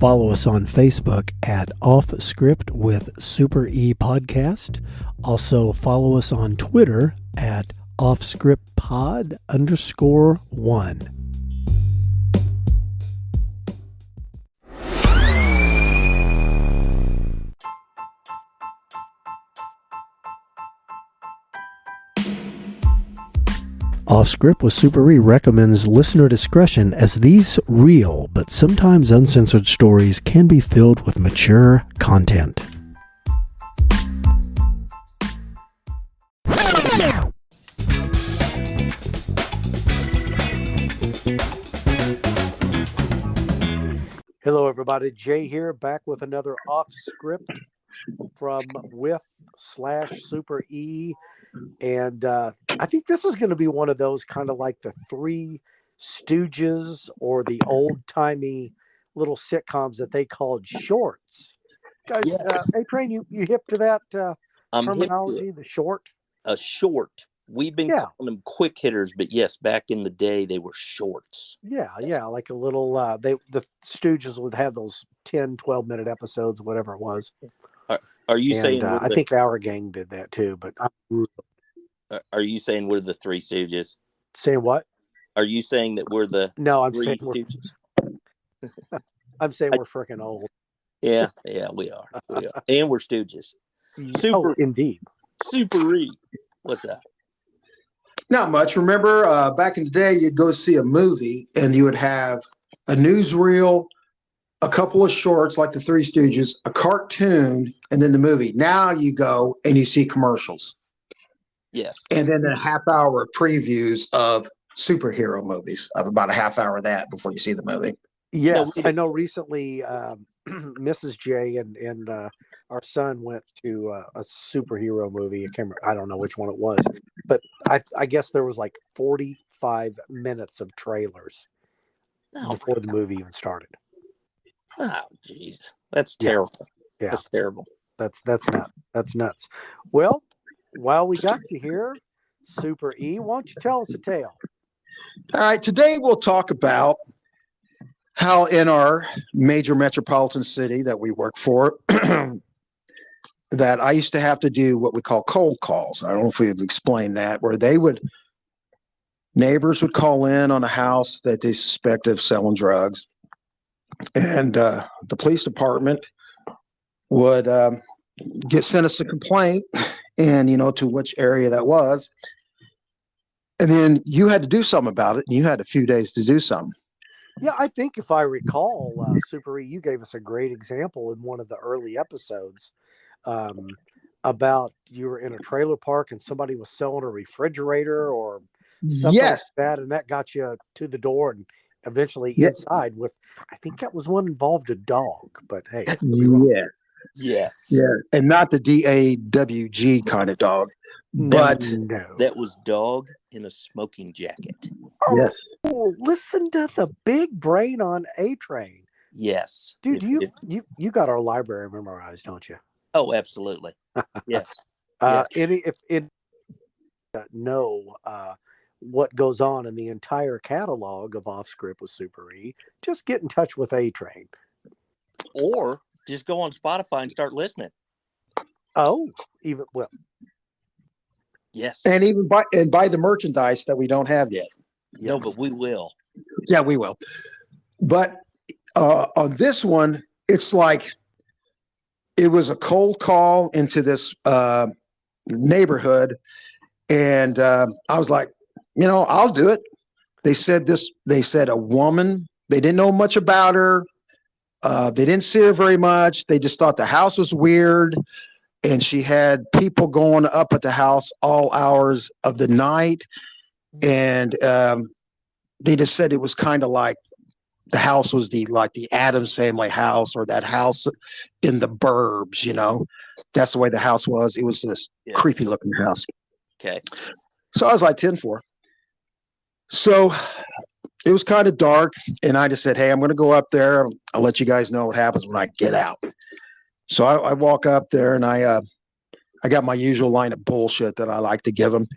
Follow us on Facebook at Off Script with Super E Podcast. Also follow us on Twitter at offscriptpod_1. Off Script with Super E recommends listener discretion, as these real but sometimes uncensored stories can be filled with mature content. Hello everybody, Jay here, back with another Off Script from with/Super E. And I think this is going to be one of those kind of like the Three Stooges or the old-timey little sitcoms that they called shorts. Guys, Yes. hey, Train, you hip to that terminology, hip to the short? a short. We've been calling them quick hitters, but yes, back in the day, they were shorts. Yeah, like a little, the Stooges would have those 10, 12-minute episodes, whatever it was. Are you saying I think Our Gang did that too, but are you saying we're the Three Stooges? Say what? Are you saying that we're the Three Stooges? I'm saying we're freaking old. Yeah, we are. And we're Stooges. Indeed. Super E. What's that? Not much. Remember, back in the day, you'd go see a movie and you would have a newsreel, a couple of shorts like the Three Stooges, a cartoon, and then the movie. Now you go and you see commercials. Yes. And then a half hour of previews of superhero movies, of about a half hour of that before you see the movie. Yes, I know recently Mrs. J and our son went to a superhero movie. I don't know which one it was, but I guess there was like 45 minutes of trailers before the movie even started. Oh, jeez. That's terrible. Yeah. That's terrible. That's nuts. That's nuts. Well, while we got you here, Super E, why don't you tell us a tale? All right. Today we'll talk about how in our major metropolitan city that we work for, that I used to have to do what we call cold calls. I don't know if we've explained that, where neighbors would call in on a house that they suspect of selling drugs. And the police department would send us a complaint, and to which area that was. And then you had to do something about it, and you had a few days to do something. Yeah, I think if I recall, Super E, you gave us a great example in one of the early episodes about you were in a trailer park and somebody was selling a refrigerator or something like that, and that got you to the door and eventually inside with, I think that was one involved a dog, but hey. Yes. And not the DAWG kind of dog. But no. That was dog in a smoking jacket. Yes. Oh, listen to the big brain on A-Train. Yes. Dude, you got our library memorized, don't you? Oh, absolutely. Yes. If know what goes on in the entire catalog of Off Script with Super E, just get in touch with A-Train. Or just go on Spotify and start listening. Oh, yes. And even buy the merchandise that we don't have yet. Yes. No, but we will. Yeah, we will. But on this one, it's like it was a cold call into this neighborhood. And I was like, I'll do it. They said a woman, they didn't know much about her. They didn't see her very much. They just thought the house was weird. And she had people going up at the house all hours of the night. And they just said it was kind of like the house was the Addams Family house, or that house in the burbs, That's the way the house was. It was this creepy looking house. Okay. So I was like 10-4. So it was kind of dark, and I just said, hey, I'm going to go up there. I'll let you guys know what happens when I get out. So I walk up there, and I got my usual line of bullshit that I like to give them.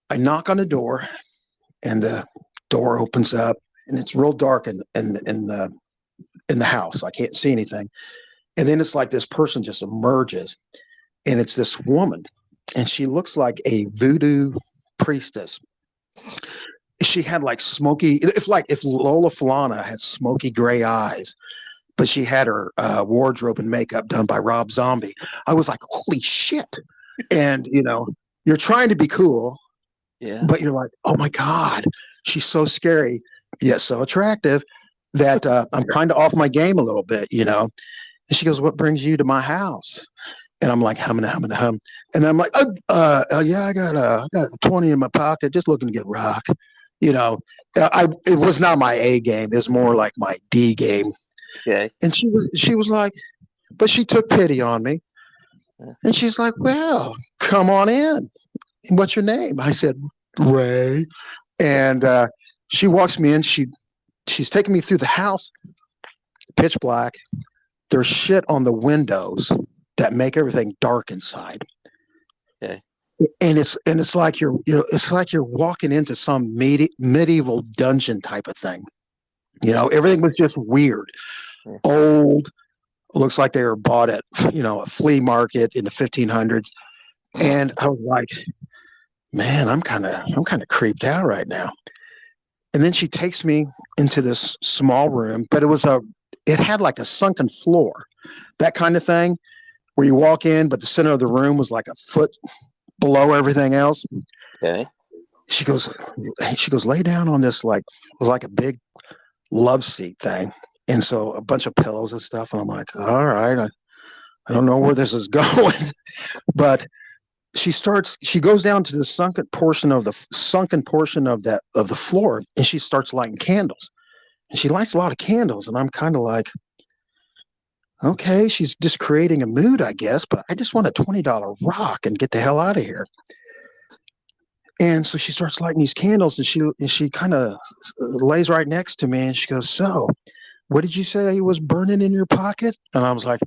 I knock on the door, and the door opens up, and it's real dark in the in the house. I can't see anything. And then it's like this person just emerges, and it's this woman, and she looks like a voodoo priestess. She had like smoky, if Lola Falana had smoky gray eyes, but she had her wardrobe and makeup done by Rob Zombie. I was like, holy shit. And, you're trying to be cool, but you're like, oh my God, she's so scary, yet so attractive that I'm kind of off my game a little bit, And she goes, what brings you to my house? And I'm like, hum. And I'm like, yeah, I got 20 in my pocket, just looking to get rock. It was not my A game. It was more like my D game. Okay. And she was like, but she took pity on me. And she's like, well, come on in. What's your name? I said, Ray. And she walks me in. She's taking me through the house, pitch black. There's shit on the windows that make everything dark inside. Okay. And it's like you're walking into some medieval dungeon type of thing. Everything was just weird, old. Looks like they were bought at a flea market in the 1500s. And I was like, man, I'm kind of creeped out right now. And then she takes me into this small room, but it had like a sunken floor, that kind of thing, where you walk in, but the center of the room was like a foot below everything else. Okay. She goes, lay down on this, it was like a big love seat thing. And so a bunch of pillows and stuff. And I'm like, all right, I don't know where this is going, but she goes down to the sunken portion of the floor, and she starts lighting candles, and she lights a lot of candles. And I'm kind of like, okay, she's just creating a mood, I guess, but I just want a $20 rock and get the hell out of here. And so she starts lighting these candles, and she kind of lays right next to me, and she goes, so what did you say was burning in your pocket? And I was like,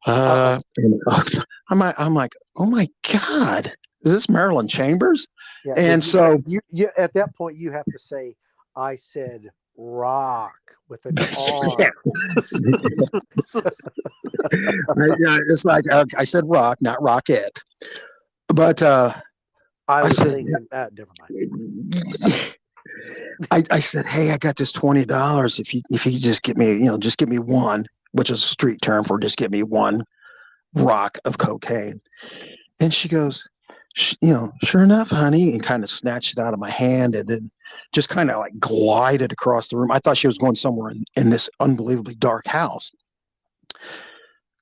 I'm like, oh my God, is this Marilyn Chambers? Yeah, and so you at that point you have to say, I said rock with an R. Yeah, it's like I said rock, not rocket. But I was thinking that. Never mind. I said, hey, I got this $20. If you just get me, just get me one, which is a street term for just get me one rock of cocaine. And she goes, sure enough, honey, and kind of snatched it out of my hand, and then just kind of like glided across the room. I thought she was going somewhere in this unbelievably dark house.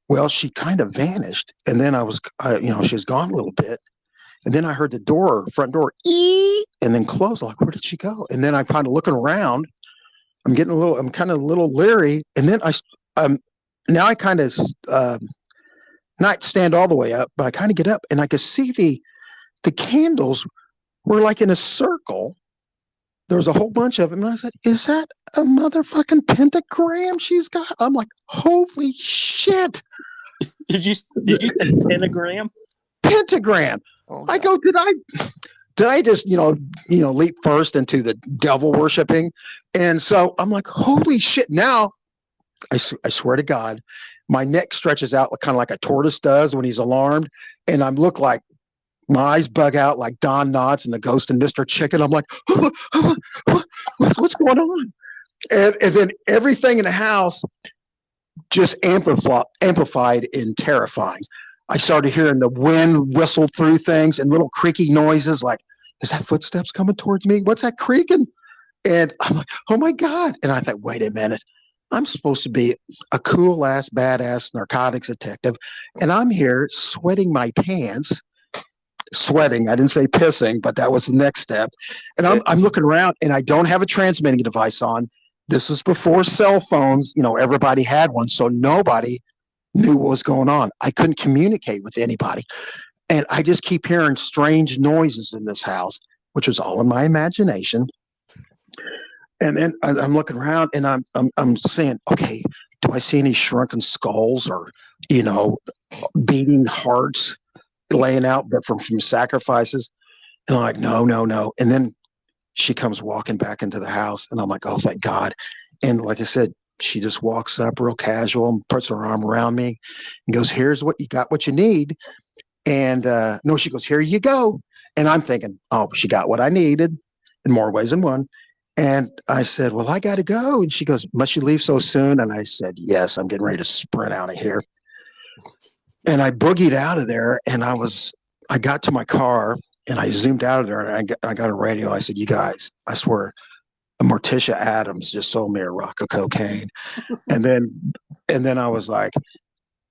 Well, she kind of vanished, and then she was gone a little bit. And then I heard the front door, and then close. Like, where did she go? And then I'm kind of looking around. I'm kind of a little leery. And then now I kind of, not stand all the way up, but I kind of get up, and I could see the candles were like in a circle. There was a whole bunch of them. And I said, is that a motherfucking pentagram she's got? I'm like, holy shit. Did you say pentagram? Pentagram. Oh, I go, did I just, leap first into the devil worshiping? And so I'm like, holy shit. Now, I swear to God, my neck stretches out kind of like a tortoise does when he's alarmed. And I look like my eyes bug out like Don Knotts and the Ghost and Mr. Chicken. I'm like, what's going on? And then everything in the house just amplified and terrifying. I started hearing the wind whistle through things and little creaky noises like, is that footsteps coming towards me? What's that creaking? And I'm like, oh my God. And I thought, wait a minute. I'm supposed to be a cool ass, badass narcotics detective. And I'm here sweating my pants. Sweating. I didn't say pissing, but that was the next step. And I'm looking around, and I don't have a transmitting device on. This was before cell phones. Everybody had one. So nobody knew what was going on. I couldn't communicate with anybody. And I just keep hearing strange noises in this house, which was all in my imagination. And then I'm looking around, and I'm saying, okay, do I see any shrunken skulls or, beating hearts laying out, but from sacrifices? And I'm like, no. And then she comes walking back into the house, and I'm like, oh, thank God. And like I said, she just walks up real casual and puts her arm around me and goes, here's what you got, what you need. And no, she goes, here you go. And I'm thinking, oh, she got what I needed in more ways than one. And I said, well, I got to go. And she goes, must you leave so soon? And I said, yes, I'm getting ready to sprint out of here. And I boogied out of there, and I got to my car and I zoomed out of there, and I got a radio. I said, you guys, I swear, Morticia Adams just sold me a rock of cocaine. And then I was like,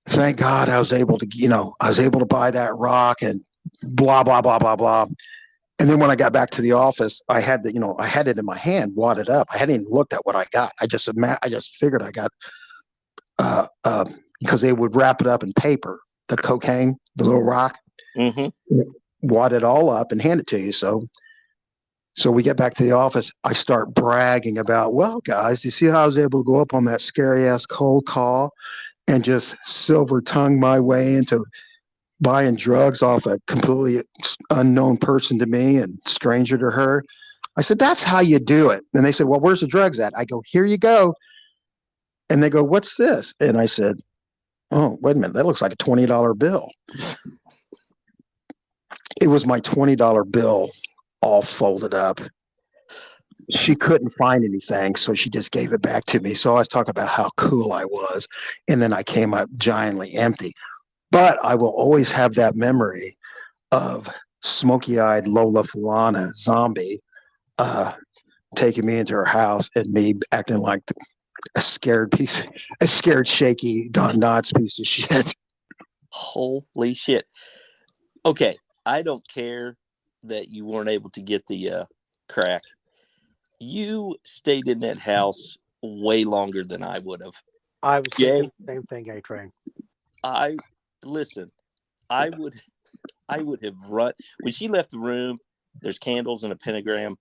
thank God I was able to buy that rock and blah, blah, blah, blah, blah. And then when I got back to the office, I had it in my hand, wadded up. I hadn't even looked at what I got. I just figured I got, because they would wrap it up in paper, the cocaine, the little rock, wad it all up and hand it to you. So we get back to the office. I start bragging about, well, guys, you see how I was able to go up on that scary ass cold call and just silver tongue my way into buying drugs off a completely unknown person to me and stranger to her. I said, that's how you do it. And they said, well, where's the drugs at? I go, here you go. And they go, what's this? And I said, oh, wait a minute. That looks like a $20 bill. It was my $20 bill all folded up. She couldn't find anything, so she just gave it back to me. So I was talking about how cool I was. And then I came up giantly empty. But I will always have that memory of smoky-eyed Lola Falana zombie taking me into her house and me acting like a scared, shaky Don Knotts piece of shit. Holy shit. Okay, I don't care that you weren't able to get the crack. You stayed in that house way longer than I would have. I was thinking the same thing, A-Train. Listen, I would have run when she left the room. There's candles and a pentagram.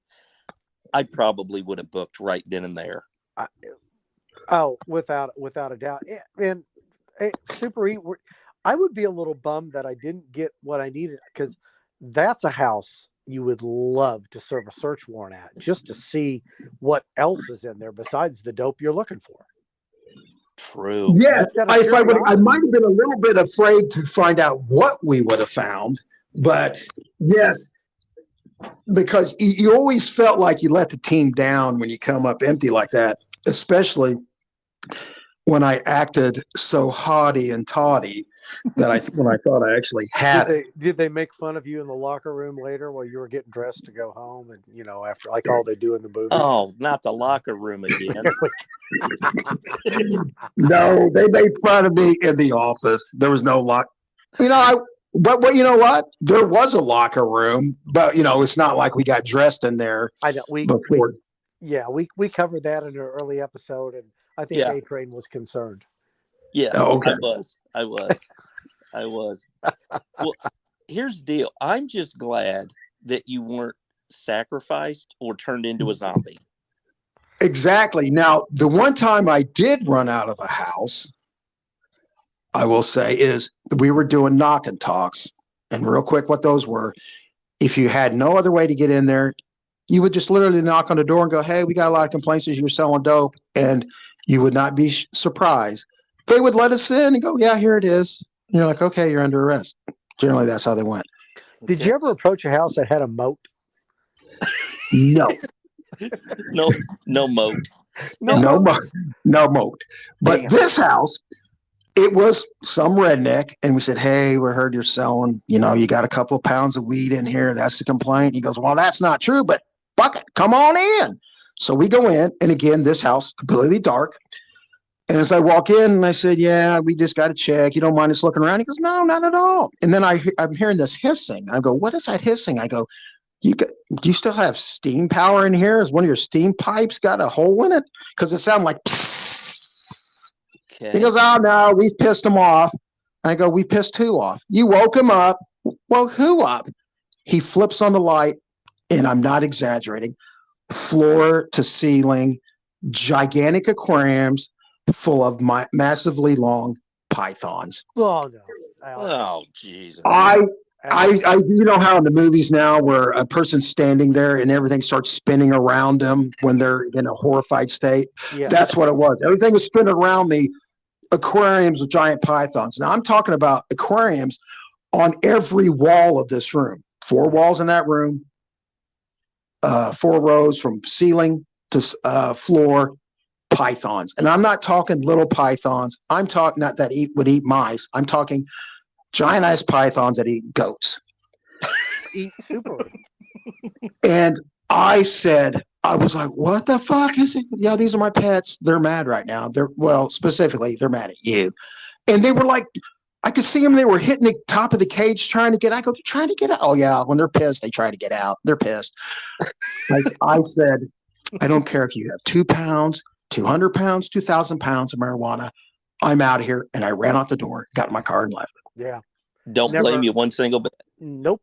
I probably would have booked right then and there. Without a doubt. And Super E, I would be a little bummed that I didn't get what I needed, because that's a house you would love to serve a search warrant at, just to see what else is in there besides the dope you're looking for. True. Yes, I might have been a little bit afraid to find out what we would have found, but yes, because you always felt like you let the team down when you come up empty like that, especially when I acted so haughty and tawdy that when I thought I actually had it. Did they make fun of you in the locker room later while you were getting dressed to go home, and after, like all they do in the movies? Oh, not the locker room again. No, they made fun of me in the office. There was no lock. But you know what? There was a locker room, but it's not like we got dressed in there. I know we covered that in an early episode, and I think A-Train was concerned. Yeah, okay. I was. Well, here's the deal. I'm just glad that you weren't sacrificed or turned into a zombie. Exactly. Now, the one time I did run out of a house, I will say, is we were doing knock and talks. And real quick, what those were, if you had no other way to get in there, you would just literally knock on the door and go, hey, we got a lot of complaints that you're selling dope. And you would not be surprised. They would let us in and go, yeah, here it is. And you're like, okay, you're under arrest. Generally, that's how they went. Did you ever approach a house that had a moat? No. No moat. No moat. But this house, it was some redneck. And we said, hey, we heard you're selling, you got a couple of pounds of weed in here. That's the complaint. He goes, well, that's not true, but bucket, come on in. So we go in. And again, this house, completely dark. And as I walk in, and I said, yeah, we just got to check. You don't mind us looking around? He goes, no, not at all. And then I'm hearing this hissing. I go, what is that hissing? I go, do you still have steam power in here? Is one of your steam pipes got a hole in it? Because it sounded like psst. Okay. He goes, oh, no, we've pissed him off. I go, we pissed who off? You woke him up. Well, who up? He flips on the light, and I'm not exaggerating, floor to ceiling, gigantic aquariums, full of massively long pythons. Oh no! Oh Jesus! I you know how in the movies now where a person's standing there and everything starts spinning around them when they're in a horrified state? Yeah. That's what it was. Everything was spinning around me. Aquariums with giant pythons. Now I'm talking about aquariums on every wall of this room. 4 walls in that room, 4 rows from ceiling to floor, pythons. And I'm not talking little pythons. I'm talking not that would eat mice. I'm talking giant-ass pythons that eat goats. Eat super. And I was like, what the fuck is it? Yeah, these are my pets. They're mad right now. Specifically, they're mad at you. And they were like, I could see them. They were hitting the top of the cage trying to get out. I go, they're trying to get out. Oh, yeah. When they're pissed, they try to get out. They're pissed. I said, I don't care if you have 2 pounds, 200 pounds, 2,000 pounds of marijuana. I'm out of here. And I ran out the door, got in my car, and left. Yeah. Don't blame you one single bit. Nope.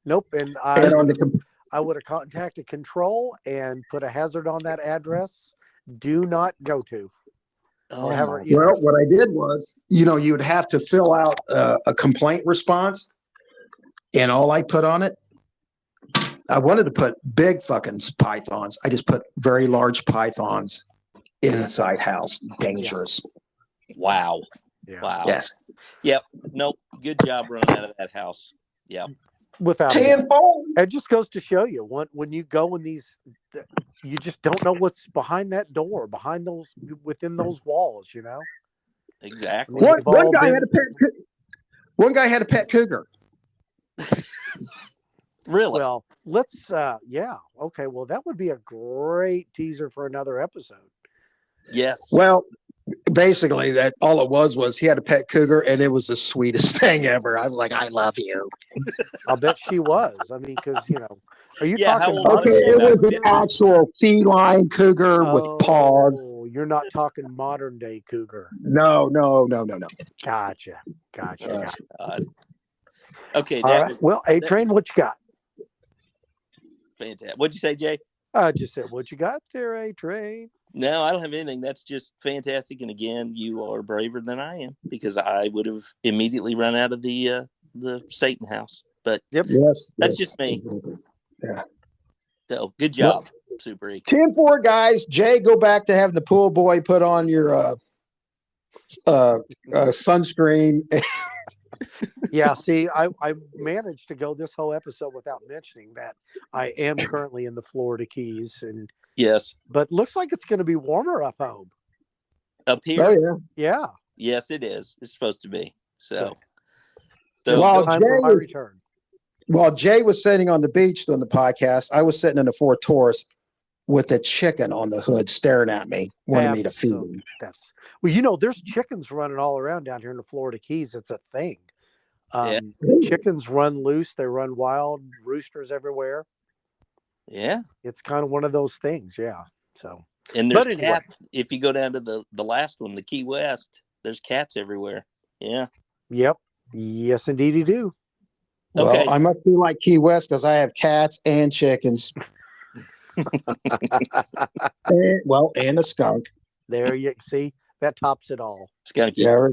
And I would have contacted control and put a hazard on that address. Do not go to. Well, what I did was, you would have to fill out a complaint response, and all I put on it, I wanted to put big fucking pythons. I just put very large pythons inside house. Dangerous. Wow. Yeah. Wow. Yes. Yep. Nope. Good job running out of that house. Yeah. Without tenfold. It just goes to show you when you go in these, you just don't know what's behind that door, within those walls. Exactly. One guy had a pet cougar. Really? Well, let's. Yeah. Okay. Well, that would be a great teaser for another episode. Yes. Well, basically, that all it was he had a pet cougar, and it was the sweetest thing ever. I was like, I love you. I'll bet she was. I mean, because are you Yeah, talking? Okay, it was an actual feline cougar with paws. You're not talking modern day cougar. No. Gotcha. God. Okay. All right. Well, A-Train, what you got? Fantastic. What'd you say, Jay? I just said, what you got there, A-Train? No, I don't have anything. That's just fantastic. And again, you are braver than I am, because I would have immediately run out of the Satan house. But that's just me. Yeah. So good job, Super E. 10-4, guys. Jay, go back to having the pool boy put on your sunscreen. Yeah, see, I managed to go this whole episode without mentioning that I am currently in the Florida Keys, and yes, but looks like it's going to be warmer up home. Up here? Oh yeah. Yes, it is. It's supposed to be. So while Jay was sitting on the beach doing the podcast, I was sitting in a Ford Taurus with a chicken on the hood staring at me, wanting me to feed him. There's chickens running all around down here in the Florida Keys. It's a thing. Chickens run loose. They run wild. Roosters everywhere. Yeah. It's kind of one of those things. Yeah. So, and there's cats. If you go down to the last one, the Key West, there's cats everywhere. Yeah. Yep. Yes, indeed you do. Okay. Well, I must be like Key West because I have cats and chickens. and a skunk. There you see. That tops it all. Skunky. Yeah.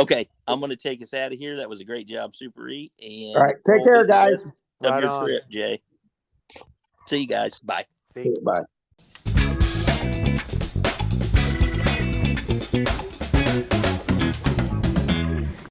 Okay, I'm going to take us out of here. That was a great job, Super E. And all right, take care, guys. Of your trip, Jay. See you guys. Bye. Bye.